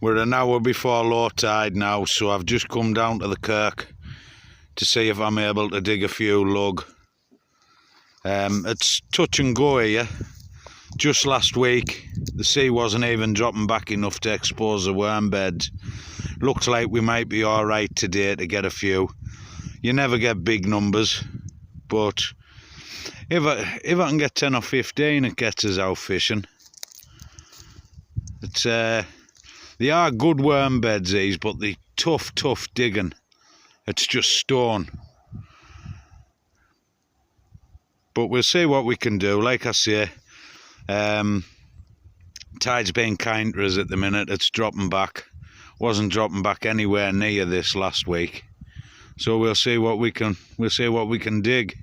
We're an hour before low tide now, so I've just come down to the kirk to see if I'm able to dig a few lug. It's touch and go here. Just last week the sea wasn't even dropping back enough to expose the worm beds. Looks like we might be alright today to get a few. You never get big numbers, but if I can get 10 or 15, it gets us out fishing. It's they are good worm beds, these, but the tough digging. It's just stone. But we'll see what we can do. Like I say, tide's been kind to us at the minute. It's dropping back. Wasn't dropping back anywhere near this last week. So we'll see what we can dig.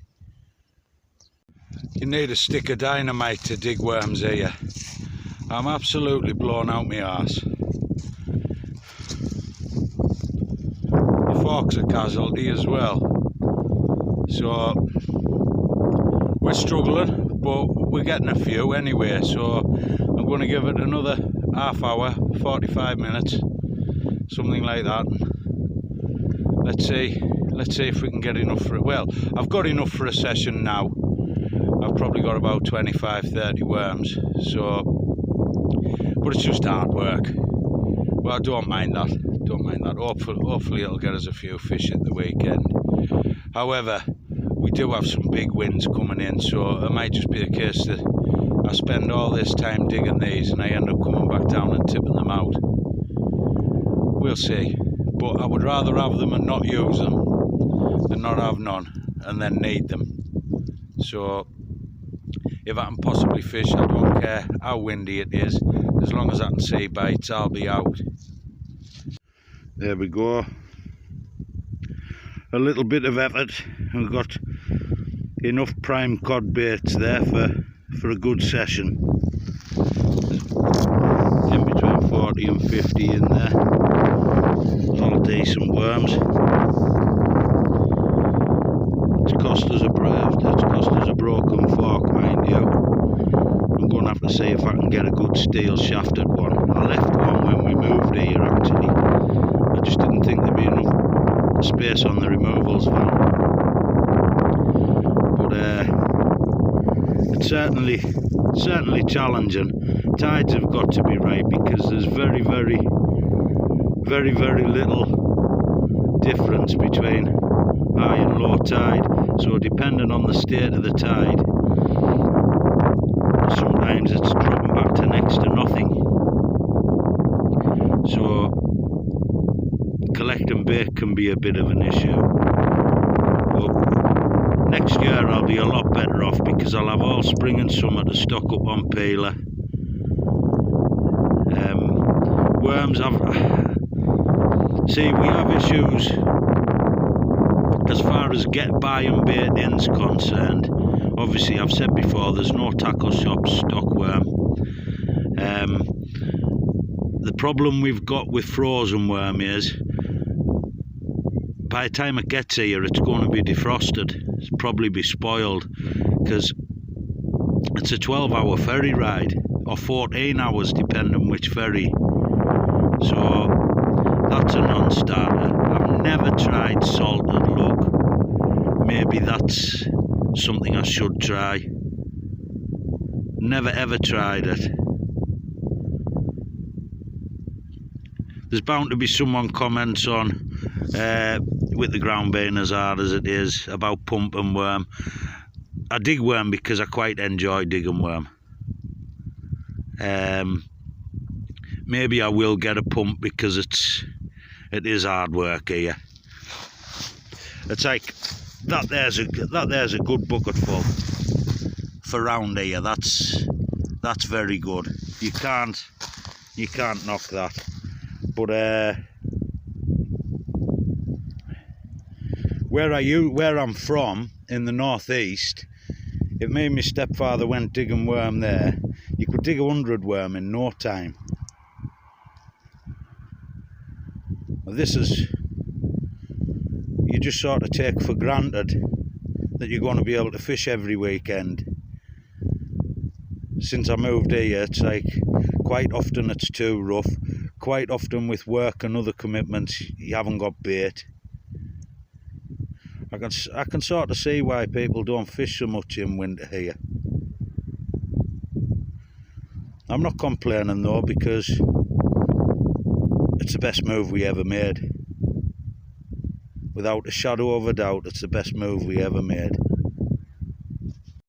You need a stick of dynamite to dig worms here. I'm absolutely blown out my arse. The fork's a casualty as well. So we're struggling, but we're getting a few anyway. So I'm going to give it another half hour, 45 minutes, something like that. Let's see if we can get enough for it. Well, I've got enough for a session now. I've probably got about 25-30 worms. So, but it's just hard work. Well, I don't mind that. Hopefully it'll get us a few fish at the weekend. However, we do have some big winds coming in, so it might just be a case that I spend all this time digging these and I end up coming back down and tipping them out. We'll see. But I would rather have them and not use them than not have none and then need them. So if I can possibly fish, I don't care how windy it is. As long as I can see bites, I'll be out. There we go. A little bit of effort. We've got enough prime cod baits there for a good session. In between 40 and 50 in there. All decent worms. It's cost us a broken fork, mind you. I'm going to have to see if I can get a good steel shafted one. I left one when we moved here actually. I just didn't think there'd be enough space on the removals van. But it's certainly challenging. Tides have got to be right because there's very little difference between high and low tide. So depending on the state of the tide, sometimes it's dropping back to next to nothing. So collecting bait can be a bit of an issue. But next year I'll be a lot better off because I'll have all spring and summer to stock up on peeler. Worms, see, we have issues as far as get by and bait in's concerned. Obviously, I've said before, there's no tackle shops stock worm. The problem we've got with frozen worm is, by the time it gets here, it's going to be defrosted. It's probably be spoiled because it's a 12-hour ferry ride, or 14 hours depending which ferry. So that's a non-starter. I've never tried salted lug. Maybe that's something I should try. Never ever tried it. There's bound to be someone comments on with the ground being as hard as it is about pumping worm. I dig worm because I quite enjoy digging worm. Maybe I will get a pump because it is hard work here. It's like that there's a good bucket full for round here. That's very good. You can't knock that. But where I'm from in the northeast, if me and my stepfather went digging worm there, you could dig 100 worm in no time. This is, you just sort of take for granted that you're going to be able to fish every weekend. since I moved here, it's like quite often it's too rough. Quite often with work and other commitments, you haven't got bait. I can sort of see why people don't fish so much in winter here. I'm not complaining though, because it's the best move we ever made. Without a shadow of a doubt, it's the best move we ever made.